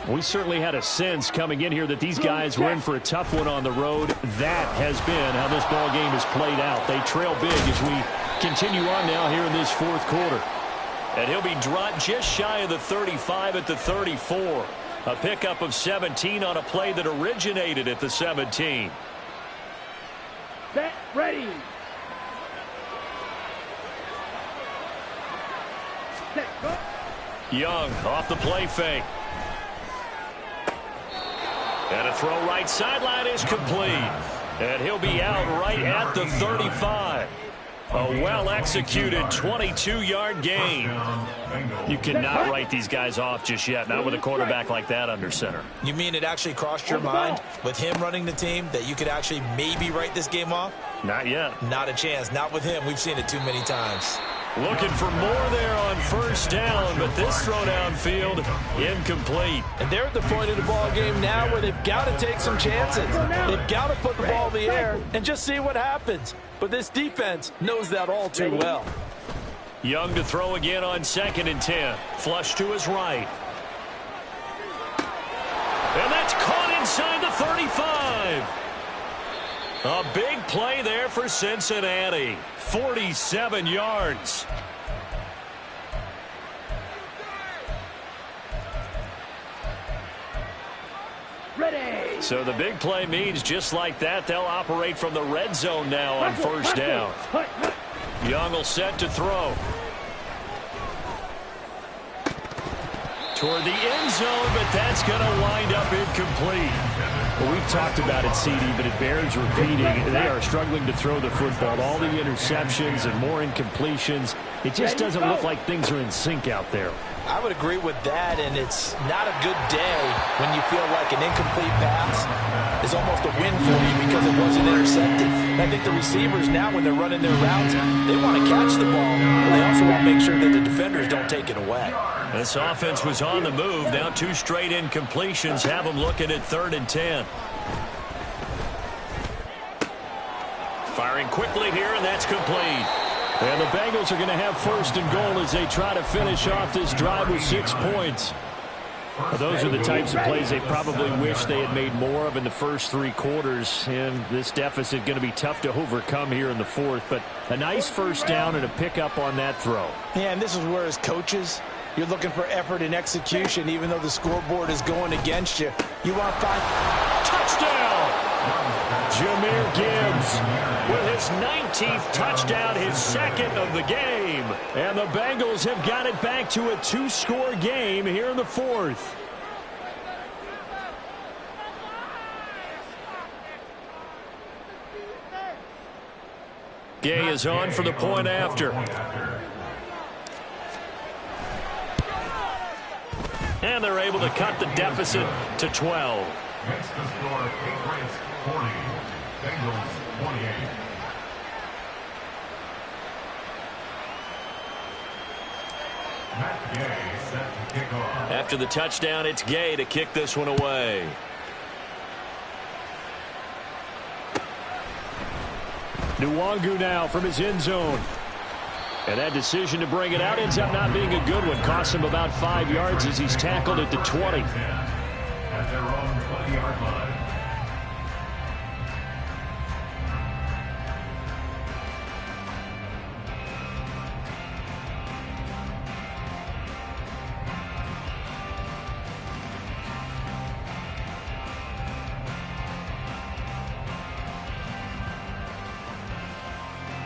We certainly had a sense coming in here that these guys were in for a tough one on the road. That has been how this ball game has played out. They trail big as we continue on now here in this fourth quarter. And he'll be dropped just shy of the 35 at the 34. A pickup of 17 on a play that originated at the 17. Set, ready. Set, go. Young off the play fake. And a throw right sideline is complete. And he'll be out right at the 35. A well-executed 22-yard gain. You cannot write these guys off just yet, not with a quarterback like that under center. You mean it actually crossed your mind with him running the team that you could actually maybe write this game off? Not yet. Not a chance. Not with him. We've seen it too many times. Looking for more there on first down, but this throw downfield incomplete. And they're at the point of the ball game now where they've got to take some chances. They've got to put the ball in the air and just see what happens. But this defense knows that all too well. Young to throw again on 2nd and 10. Flush to his right. And that's caught inside the 35. A big play there for Cincinnati. 47 yards. Ready. So the big play means just like that, they'll operate from the red zone now on first down. Young will set to throw. Toward the end zone, but that's going to wind up incomplete. Well, we've talked about it, CD, but it bears repeating. They are struggling to throw the football. All the interceptions and more incompletions. It just doesn't look like things are in sync out there. I would agree with that, and it's not a good day when you feel like an incomplete pass is almost a win for you because it wasn't intercepted. And I think the receivers now, when they're running their routes, they want to catch the ball, but they also want to make sure that the defenders don't take it away. This offense was on the move. Now 2 straight incompletions have them looking at 3rd and 10. Firing quickly here, and that's complete. And the Bengals are going to have 1st and goal as they try to finish off this drive with 6 points. Those are the types of plays they probably wish they had made more of in the first 3 quarters. And this deficit going to be tough to overcome here in the 4th. But a nice first down and a pickup on that throw. Yeah, and this is where as coaches, you're looking for effort and execution. Even though the scoreboard is going against you, you want to find touchdown. Jahmyr Gibbs with his 19th touchdown, his 2nd of the game. And the Bengals have got it back to a 2-score game here in the 4th. Gay is on for the point after. And they're able to cut the deficit to 12. Makes the score Patriots 40, Bengals 28. Matt Gay set to kick off. After the touchdown, it's Gay to kick this one away. Nwangu now from his end zone. And that decision to bring it out ends up not being a good one. Costs him about 5 yards as he's tackled at the 20. At their own 20-yard line.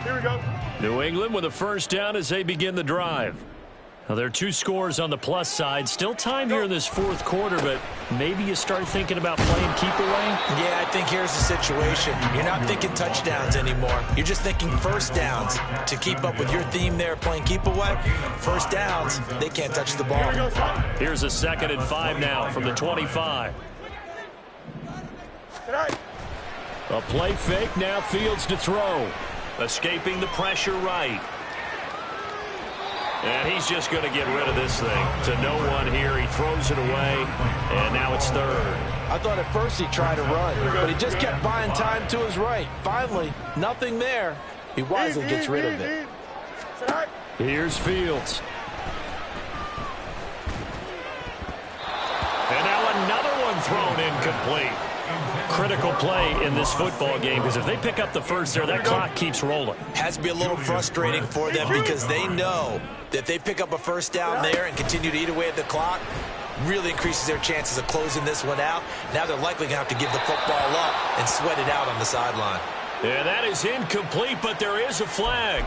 Here we go. New England with a first down as they begin the drive. Now, there are 2 scores on the plus side. Still time here in this 4th quarter, but maybe you start thinking about playing keep away? Yeah, I think here's the situation. You're not thinking touchdowns anymore. You're just thinking first downs. To keep up with your theme there, playing keep away, first downs, they can't touch the ball. Here's a 2nd and 5 now from the 25. A play fake, now Fields to throw. Escaping the pressure right. And he's just going to get rid of this thing. To no one here. He throws it away, and now it's 3rd. I thought at first he tried to run, but he just kept buying time to his right. Finally, nothing there. He wisely gets rid of it. Here's Fields. thrown incomplete. Critical play in this football game, because if they pick up the first there, that clock keeps rolling. Has to be a little frustrating for them because they know that if they pick up a first down there and continue to eat away at the clock, really increases their chances of closing this one out. Now they're likely going to have to give the football up and sweat it out on the sideline. Yeah, that is incomplete, but there is a flag.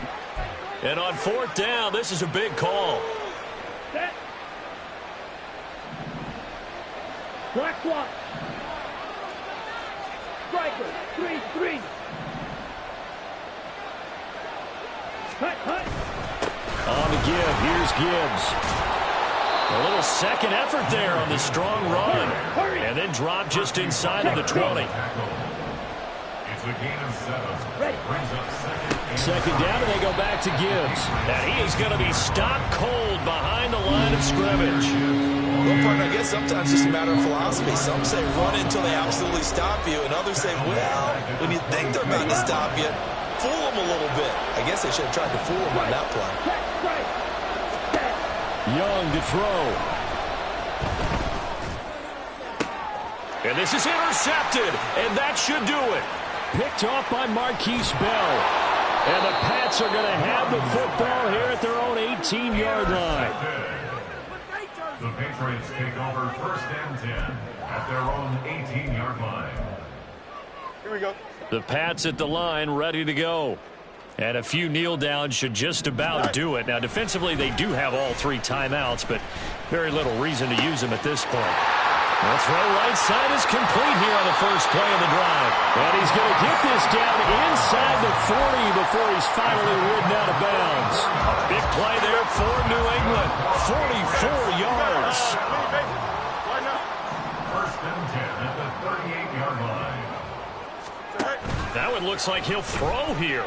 And on 4th down, this is a big call. Set. Black clock. Striker, 3-3. Hut. On the give, here's Gibbs. A little second effort there on the strong run. And then drop just inside of the 20. It's a gain of 7. Brings up Second down, and they go back to Gibbs. And he is going to be stopped cold behind the line of scrimmage. Well, partner, I guess sometimes it's just a matter of philosophy. Some say run until they absolutely stop you, and others say, well, when you think they're about to stop you, fool them a little bit. I guess they should have tried to fool them on that play. Young to throw. And this is intercepted, and that should do it. Picked off by Marquise Bell. And the Pats are going to have the football here at their own 18-yard line. The Patriots take over 1st and 10 at their own 18-yard line. Here we go. The Pats at the line, ready to go. And a few kneel downs should just about do it. Now, defensively, they do have all 3 timeouts, but very little reason to use them at this point. The throw right side is complete here on the first play of the drive. And he's going to get this down inside the 40 before he's finally ridden out of bounds. A big play there for New England. 44 yards. 1st and 10 at the 38-yard line. That one looks like he'll throw here.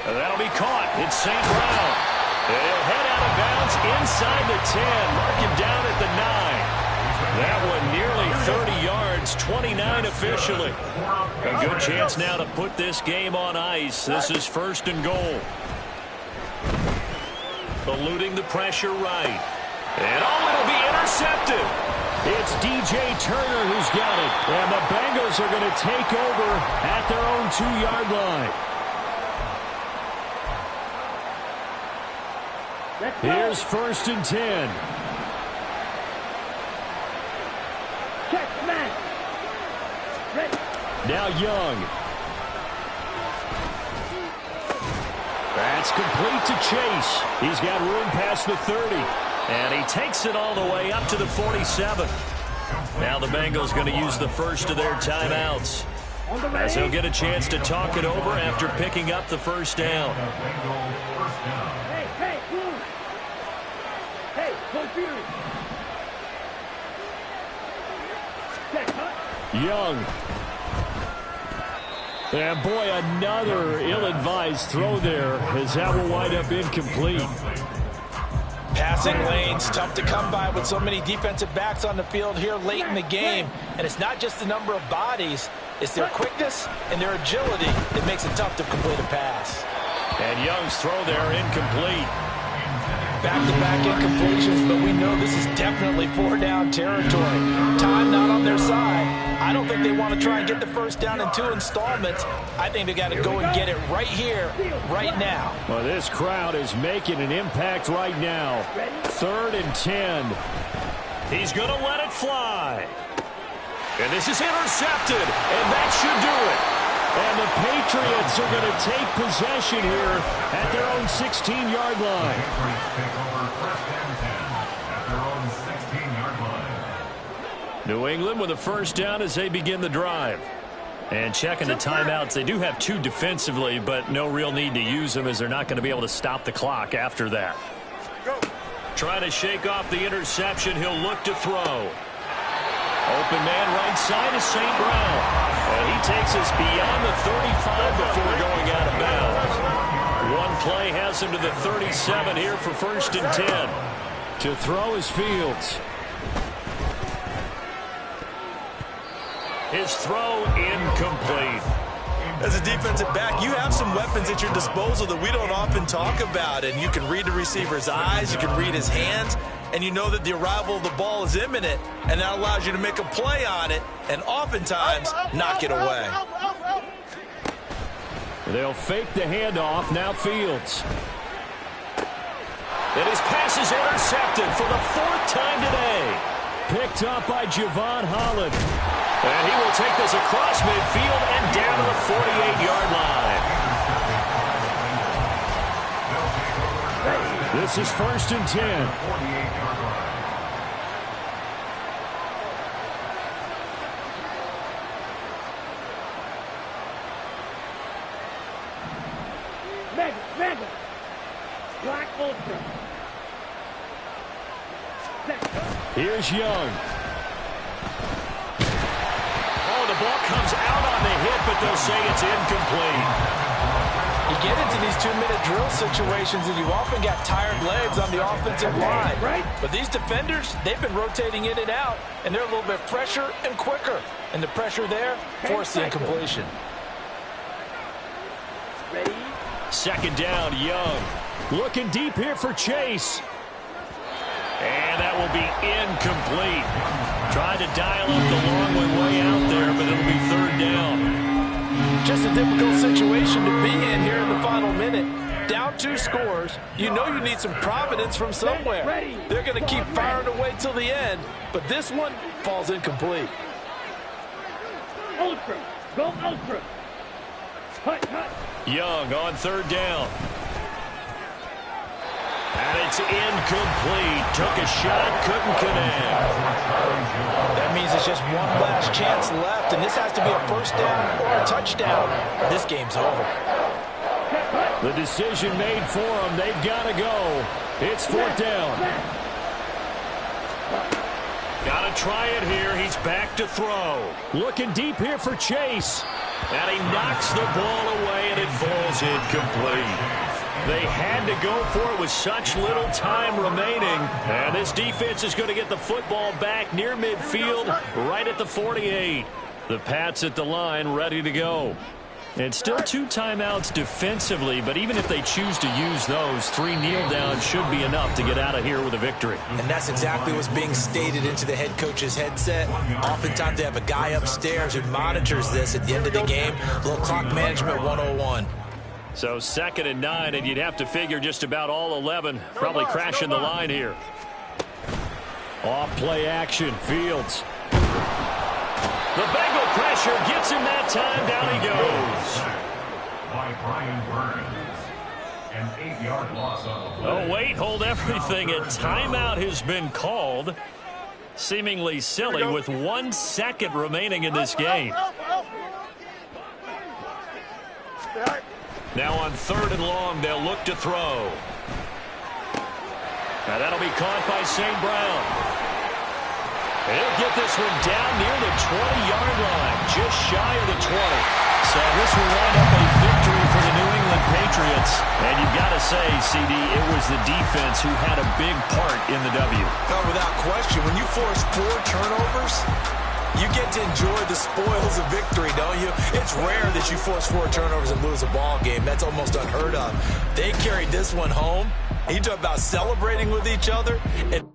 And that'll be caught. It's St. Brown. And he'll head out of bounds inside the 10. Mark him down at the 9. That one nearly 30 yards, 29 officially. A good chance now to put this game on ice. This is 1st and goal. Eluding the pressure right. And it'll be intercepted. It's DJ Turner who's got it. And the Bengals are going to take over at their own 2-yard line. Here's 1st and 10. Check, man. Ready. Now Young. That's complete to Chase. He's got room past the 30. And he takes it all the way up to the 47. Now the Bengals going to use the first of their timeouts, as he'll get a chance to talk it over after picking up the first down. Hey, move. Hey, confused. Check, hut. Young. And boy, another ill-advised throw there, as that will wind up incomplete. Passing lanes, tough to come by with so many defensive backs on the field here late in the game. And it's not just the number of bodies, it's their quickness and their agility that makes it tough to complete a pass. And Young's throw there incomplete. Back-to-back incompletions, but we know this is definitely 4-down territory. Time not on their side. I don't think they want to try and get the first down in 2 installments. I think they got to go and get it right here, right now. Well, this crowd is making an impact right now. 3rd and 10. He's going to let it fly. And this is intercepted, and that should do it. And the Patriots are going to take possession here at their own 16-yard line. Patriots take over 1st and 10 at their own 16-yard line. New England with a first down as they begin the drive. And checking the timeouts, they do have 2 defensively, but no real need to use them as they're not going to be able to stop the clock after that. Trying to shake off the interception, he'll look to throw. Open man right side is St. Brown. And he takes us beyond the 35 before going out of bounds. One play has him to the 37 here for 1st and 10. To throw is Fields. His throw incomplete. As a defensive back, you have some weapons at your disposal that we don't often talk about, and you can read the receiver's eyes, you can read his hands. and you know that the arrival of the ball is imminent, and that allows you to make a play on it and oftentimes knock it away. They'll fake the handoff. Now Fields. And his pass is intercepted for the 4th time today. Picked up by Javon Holland. And he will take this across midfield and down to the 48-yard line. This is 1st and 10. Mega. Black Ultra. Here's Young. Oh, the ball comes out on the hit, but they'll say it's incomplete. You get into these 2-minute drill situations and you often got tired legs on the offensive line. But these defenders, they've been rotating in and out, and they're a little bit fresher and quicker. And the pressure there forced the incompletion. Ready? 2nd down, Young. Looking deep here for Chase. And that will be incomplete. Tried to dial up the long way out there, but it'll be 3rd down. Just a difficult situation to be in here in the final minute. Down 2 scores. You know you need some providence from somewhere. They're going to keep firing away till the end, but this one falls incomplete. Ultra. Go Ultra. Cut. Young on 3rd down. And it's incomplete. Took a shot, couldn't connect. That means it's just one last chance left, and this has to be a 1st down or a touchdown, or this game's over. The decision made for them. They've got to go. It's 4th down. Got to try it here. He's back to throw. Looking deep here for Chase. And he knocks the ball away, and it falls incomplete. They had to go for it with such little time remaining. And this defense is going to get the football back near midfield, right at the 48. The Pats at the line, ready to go. And still 2 timeouts defensively, but even if they choose to use those, 3 kneel downs should be enough to get out of here with a victory. And that's exactly what's being stated into the head coach's headset. Oftentimes they have a guy upstairs who monitors this at the end of the game. A little clock management 101. So 2nd and 9, and you'd have to figure just about all 11 probably crashing the line here. Off play action, Fields. The Bengal pressure gets him that time. Down he goes. By Brian Burns. An 8-yard loss on the play. Oh, wait, hold everything. A timeout has been called. Seemingly silly with 1 second remaining in this game. Now on 3rd and long, they'll look to throw. Now that'll be caught by St. Brown. He'll get this one down near the 20-yard line, just shy of the 20. So this will wind up a victory for the New England Patriots. And you've got to say, CD, it was the defense who had a big part in the W. No, without question. When you force 4 turnovers, you get to enjoy the spoils of victory, don't you? It's rare that you force 4 turnovers and lose a ball game. That's almost unheard of. They carried this one home. You talk about celebrating with each other. And